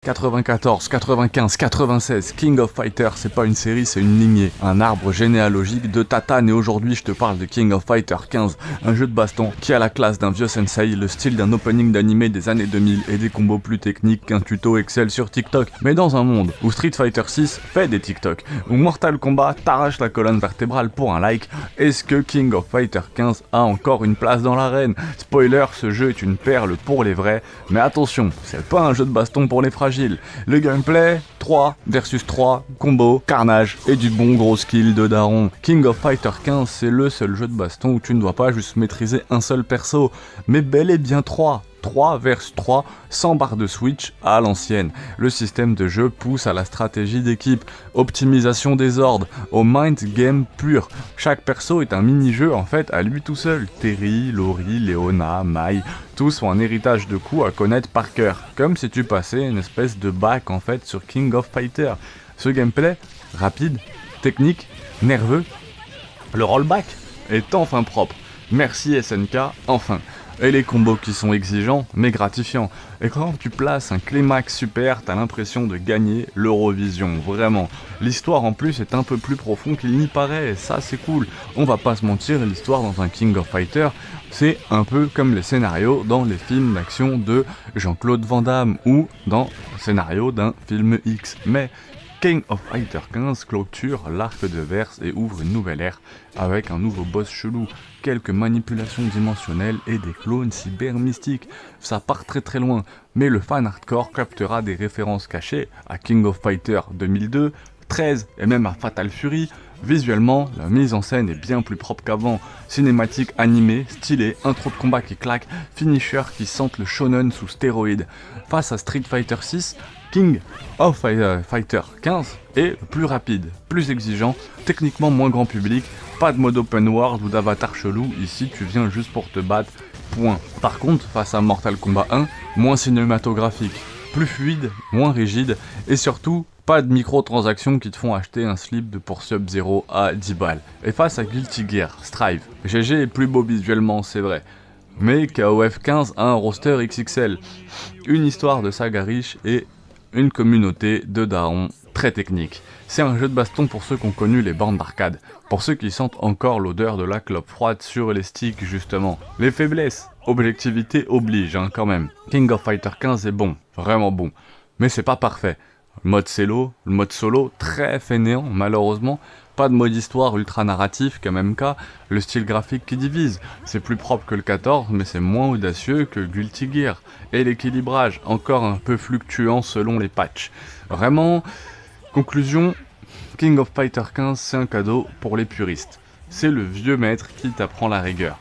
94, 95, 96, King of Fighters, c'est pas une série, c'est une lignée, un arbre généalogique de Tatane, et aujourd'hui je te parle de King of Fighters 15, un jeu de baston qui a la classe d'un vieux sensei, le style d'un opening d'animé des années 2000 et des combos plus techniques qu'un tuto Excel sur TikTok. Mais dans un monde où Street Fighter 6 fait des TikTok, où Mortal Kombat t'arrache la colonne vertébrale pour un like, est-ce que King of Fighters 15 a encore une place dans l'arène? Spoiler, ce jeu est une perle pour les vrais, mais attention, c'est pas un jeu de baston pour les fragiles. Le gameplay, 3 versus 3, combo, carnage et du bon gros skill de daron. King of Fighters 15, c'est le seul jeu de baston où tu ne dois pas juste maîtriser un seul perso, mais bel et bien 3 versus 3, sans barre de switch à l'ancienne. Le système de jeu pousse à la stratégie d'équipe, optimisation des ordres, au mind game pur. Chaque perso est un mini-jeu en fait à lui tout seul. Terry, Lori, Leona, Mai, tous ont un héritage de coups à connaître par cœur. Comme si tu passais une espèce de bac en fait sur King of Fighters. Ce gameplay, rapide, technique, nerveux, le rollback est enfin propre. Merci SNK, enfin. Et les combos qui sont exigeants, mais gratifiants. Et quand tu places un climax super, t'as l'impression de gagner l'Eurovision, vraiment. L'histoire en plus est un peu plus profond qu'il n'y paraît, et ça c'est cool. On va pas se mentir, l'histoire dans un King of Fighters, c'est un peu comme les scénarios dans les films d'action de Jean-Claude Van Damme, ou dans le scénario d'un film X. Mais King of Fighters 15 clôture l'arc de Verse et ouvre une nouvelle ère avec un nouveau boss chelou, quelques manipulations dimensionnelles et des clones cyber mystiques. Ça part très loin, mais le fan hardcore captera des références cachées à King of Fighters 2002, 13 et même à Fatal Fury. Visuellement, la mise en scène est bien plus propre qu'avant. Cinématique animée, stylée, intro de combat qui claque, finisher qui sentent le shonen sous stéroïdes. Face à Street Fighter 6, King of Fighter 15 est plus rapide, plus exigeant, techniquement moins grand public, pas de mode open world ou d'avatar chelou, ici tu viens juste pour te battre, point. Par contre, face à Mortal Kombat 1, moins cinématographique, plus fluide, moins rigide, et surtout, pas de microtransactions qui te font acheter un slip de pour Sub-Zero à 10 balles. Et face à Guilty Gear Strive, GG est plus beau visuellement, c'est vrai. Mais KOF 15 a un roster XXL, une histoire de saga riche et une communauté de darons très technique. C'est un jeu de baston pour ceux qui ont connu les bornes d'arcade, pour ceux qui sentent encore l'odeur de la clope froide sur les sticks justement. Les faiblesses, objectivité oblige quand même. King of Fighters 15 est bon, vraiment bon, mais c'est pas parfait. Le mode solo, très fainéant malheureusement, pas de mode histoire ultra narratif comme MK, le style graphique qui divise, c'est plus propre que le 14 mais c'est moins audacieux que Guilty Gear, et l'équilibrage, encore un peu fluctuant selon les patchs. Vraiment, conclusion, King of Fighters 15 c'est un cadeau pour les puristes, c'est le vieux maître qui t'apprend la rigueur,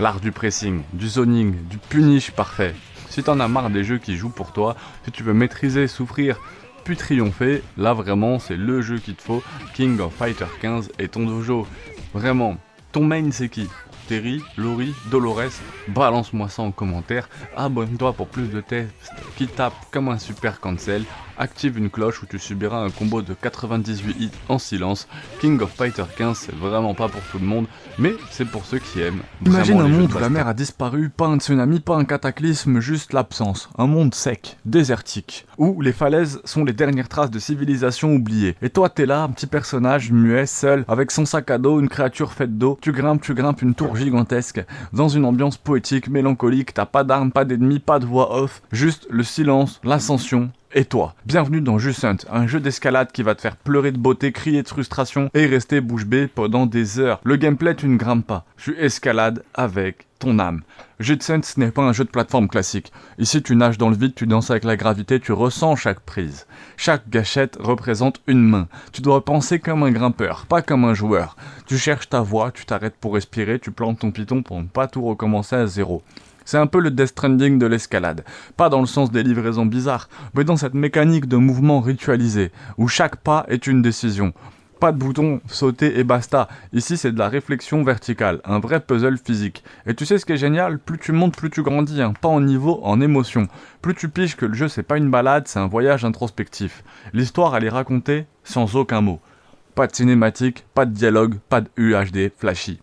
l'art du pressing, du zoning, du punish parfait. Si t'en as marre des jeux qui jouent pour toi, si tu veux maîtriser, souffrir, puis triompher, là vraiment c'est le jeu qu'il te faut. King of Fighters 15 est ton dojo. Vraiment, ton main c'est qui? Terry, Lori, Dolores? Balance-moi ça en commentaire, abonne-toi pour plus de tests qui tapent comme un super cancel, active une cloche où tu subiras un combo de 98 hits en silence. King of Fighters 15 c'est vraiment pas pour tout le monde, mais c'est pour ceux qui aiment. Imagine un monde où la mer a disparu, pas un tsunami, pas un cataclysme, juste l'absence. Un monde sec, désertique, où les falaises sont les dernières traces de civilisation oubliée. Et toi t'es là, un petit personnage muet, seul, avec son sac à dos, une créature faite d'eau, tu grimpes une tour gigantesque, dans une ambiance poétique, mélancolique, t'as pas d'armes, pas d'ennemis, pas de voix off, juste le silence, l'ascension, et toi. Bienvenue dans Jusant, un jeu d'escalade qui va te faire pleurer de beauté, crier de frustration et rester bouche bée pendant des heures. Le gameplay, tu ne grimpes pas, tu escalades avec ton âme. Jusant, ce n'est pas un jeu de plateforme classique. Ici, tu nages dans le vide, tu danses avec la gravité, tu ressens chaque prise. Chaque gâchette représente une main. Tu dois penser comme un grimpeur, pas comme un joueur. Tu cherches ta voie, tu t'arrêtes pour respirer, tu plantes ton piton pour ne pas tout recommencer à zéro. C'est un peu le Death Stranding de l'escalade. Pas dans le sens des livraisons bizarres, mais dans cette mécanique de mouvement ritualisé, où chaque pas est une décision. Pas de bouton, sauter et basta. Ici, c'est de la réflexion verticale, un vrai puzzle physique. Et tu sais ce qui est génial? Plus tu montes, plus tu grandis, pas en niveau, en émotion. Plus tu piges que le jeu, c'est pas une balade, c'est un voyage introspectif. L'histoire, elle est racontée sans aucun mot. Pas de cinématique, pas de dialogue, pas de UHD flashy.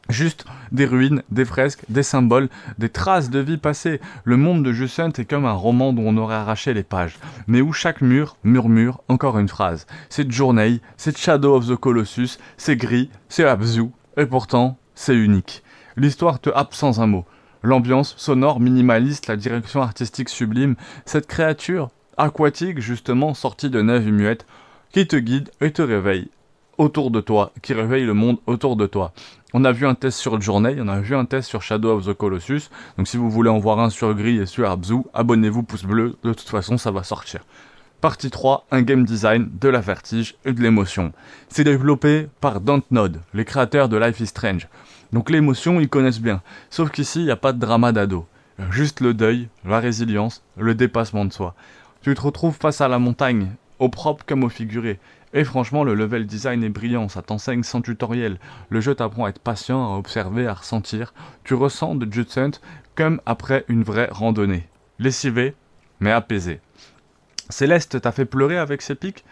Juste des ruines, des fresques, des symboles, des traces de vie passée. Le monde de Jusant est comme un roman dont on aurait arraché les pages, mais où chaque mur murmure encore une phrase. C'est Journey, c'est Shadow of the Colossus, c'est gris, c'est Abzu, et pourtant, c'est unique. L'histoire te happe sans un mot. L'ambiance sonore minimaliste, la direction artistique sublime, cette créature aquatique justement sortie de Navi muette, qui te guide et te réveille autour de toi, qui réveille le monde autour de toi. On a vu un test sur Journey, on a vu un test sur Shadow of the Colossus, donc si vous voulez en voir un sur Gris et sur Abzu, abonnez-vous, pouce bleu, de toute façon ça va sortir. Partie 3, un game design, de la vertige et de l'émotion. C'est développé par Dontnod, les créateurs de Life is Strange. Donc l'émotion, ils connaissent bien, sauf qu'ici, il n'y a pas de drama d'ado. Juste le deuil, la résilience, le dépassement de soi. Tu te retrouves face à la montagne, au propre comme au figuré. Et franchement, le level design est brillant, ça t'enseigne sans tutoriel. Le jeu t'apprend à être patient, à observer, à ressentir. Tu ressens de Jusant comme après une vraie randonnée. Lessivé, mais apaisé. Céleste t'a fait pleurer avec ses pics.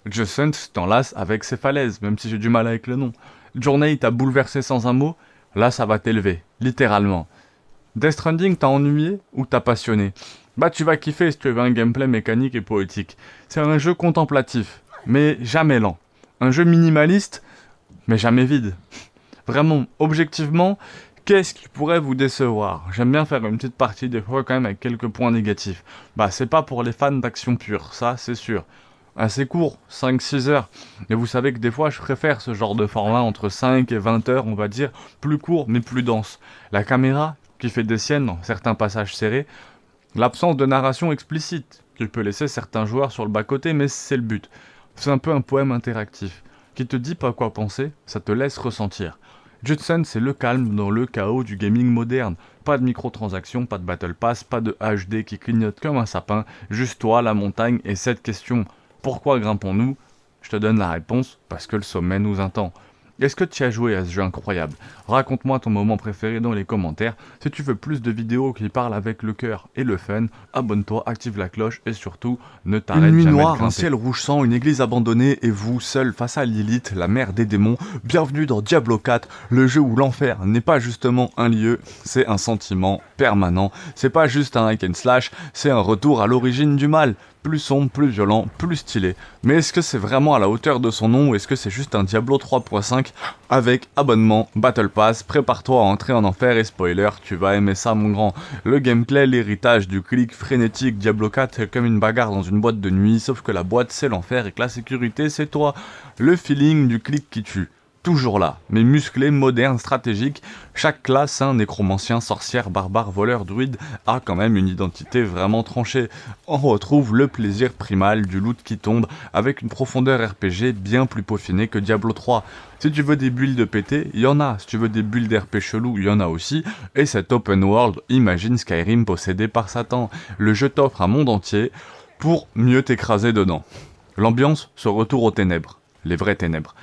Jusant t'enlace avec ses falaises, même si j'ai du mal avec le nom. Journey t'a bouleversé sans un mot. Là, ça va t'élever, littéralement. Death Stranding t'a ennuyé ou t'a passionné? Bah, tu vas kiffer si tu veux un gameplay mécanique et poétique. C'est un jeu contemplatif, mais jamais lent. Un jeu minimaliste, mais jamais vide. Vraiment, objectivement, qu'est-ce qui pourrait vous décevoir? J'aime bien faire une petite partie des fois quand même avec quelques points négatifs. Bah, c'est pas pour les fans d'action pure, ça c'est sûr. Assez court, 5-6 heures. Et vous savez que des fois je préfère ce genre de format entre 5 et 20 heures, on va dire, plus court mais plus dense. La caméra, qui fait des siennes dans certains passages serrés, l'absence de narration explicite, qui peut laisser certains joueurs sur le bas-côté, mais c'est le but. C'est un peu un poème interactif, qui te dit pas quoi penser, ça te laisse ressentir. Jusant, c'est le calme dans le chaos du gaming moderne. Pas de microtransactions, pas de battle pass, pas de HD qui clignote comme un sapin, juste toi, la montagne et cette question. Pourquoi grimpons-nous? Je te donne la réponse, parce que le sommet nous attend. Est-ce que tu as joué à ce jeu incroyable? Raconte-moi ton moment préféré dans les commentaires. Si tu veux plus de vidéos qui parlent avec le cœur et le fun, abonne-toi, active la cloche et surtout, ne t'arrête jamais de grimper. Une nuit noire, un ciel rouge sang, une église abandonnée et vous, seul face à Lilith, la mère des démons. Bienvenue dans Diablo 4, le jeu où l'enfer n'est pas justement un lieu, c'est un sentiment permanent. C'est pas juste un hack and slash, c'est un retour à l'origine du mal. Plus sombre, plus violent, plus stylé. Mais est-ce que c'est vraiment à la hauteur de son nom ou est-ce que c'est juste un Diablo 3.5 avec abonnement, Battle Pass, prépare-toi à entrer en enfer et spoiler, tu vas aimer ça mon grand. Le gameplay, l'héritage du clic frénétique Diablo 4 est comme une bagarre dans une boîte de nuit, sauf que la boîte c'est l'enfer et que la sécurité c'est toi. Le feeling du clic qui tue. Toujours là, mais musclé, moderne, stratégique, chaque classe, nécromancien, sorcière, barbare, voleur, druide, a quand même une identité vraiment tranchée. On retrouve le plaisir primal du loot qui tombe, avec une profondeur RPG bien plus peaufinée que Diablo 3. Si tu veux des builds pétés, il y en a. Si tu veux des builds RP chelous, il y en a aussi. Et cet open world, imagine Skyrim possédé par Satan. Le jeu t'offre un monde entier pour mieux t'écraser dedans. L'ambiance, ce retour aux ténèbres, les vraies ténèbres.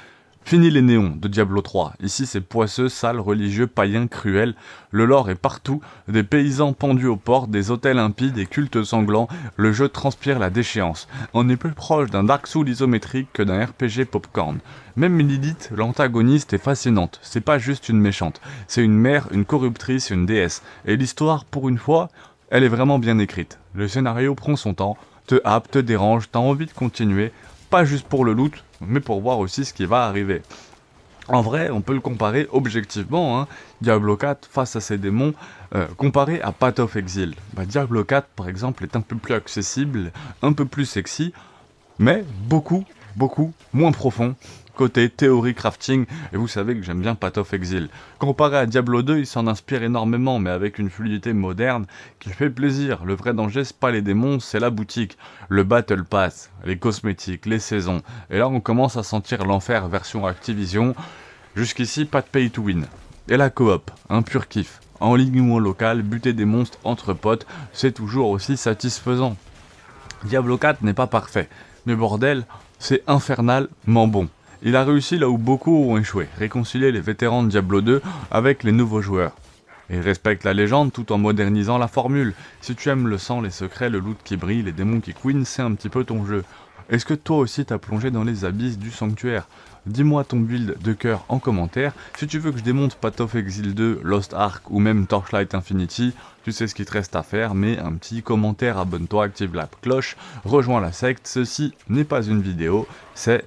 Fini les néons de Diablo 3, ici c'est poisseux, sale, religieux, païen, cruel, le lore est partout, des paysans pendus aux portes, des hôtels impies, des cultes sanglants, le jeu transpire la déchéance. On est plus proche d'un Dark Souls isométrique que d'un RPG popcorn. Même Lilith, l'antagoniste, est fascinante, c'est pas juste une méchante, c'est une mère, une corruptrice, une déesse, et l'histoire, pour une fois, elle est vraiment bien écrite. Le scénario prend son temps, te happe, te dérange, t'as envie de continuer, pas juste pour le loot, mais pour voir aussi ce qui va arriver. En vrai, on peut le comparer objectivement, Diablo 4 face à ses démons, comparé à Path of Exile. Diablo 4, par exemple, est un peu plus accessible, un peu plus sexy, mais beaucoup moins profond, côté théorie crafting, et vous savez que j'aime bien Path of Exile. Comparé à Diablo 2, il s'en inspire énormément, mais avec une fluidité moderne qui fait plaisir. Le vrai danger, c'est pas les démons, c'est la boutique, le Battle Pass, les cosmétiques, les saisons. Et là, on commence à sentir l'enfer version Activision. Jusqu'ici, pas de pay to win. Et la coop, un pur kiff. En ligne ou en local, buter des monstres entre potes, c'est toujours aussi satisfaisant. Diablo 4 n'est pas parfait, mais bordel, c'est infernalement bon. Il a réussi là où beaucoup ont échoué, réconcilier les vétérans de Diablo 2 avec les nouveaux joueurs. Il respecte la légende tout en modernisant la formule. Si tu aimes le sang, les secrets, le loot qui brille, les démons qui queen, c'est un petit peu ton jeu. Est-ce que toi aussi t'as plongé dans les abysses du sanctuaire? Dis-moi ton build de cœur en commentaire. Si tu veux que je démonte Path of Exile 2, Lost Ark ou même Torchlight Infinity, tu sais ce qu'il te reste à faire, mais un petit commentaire, abonne-toi, active la cloche, rejoins la secte. Ceci n'est pas une vidéo, c'est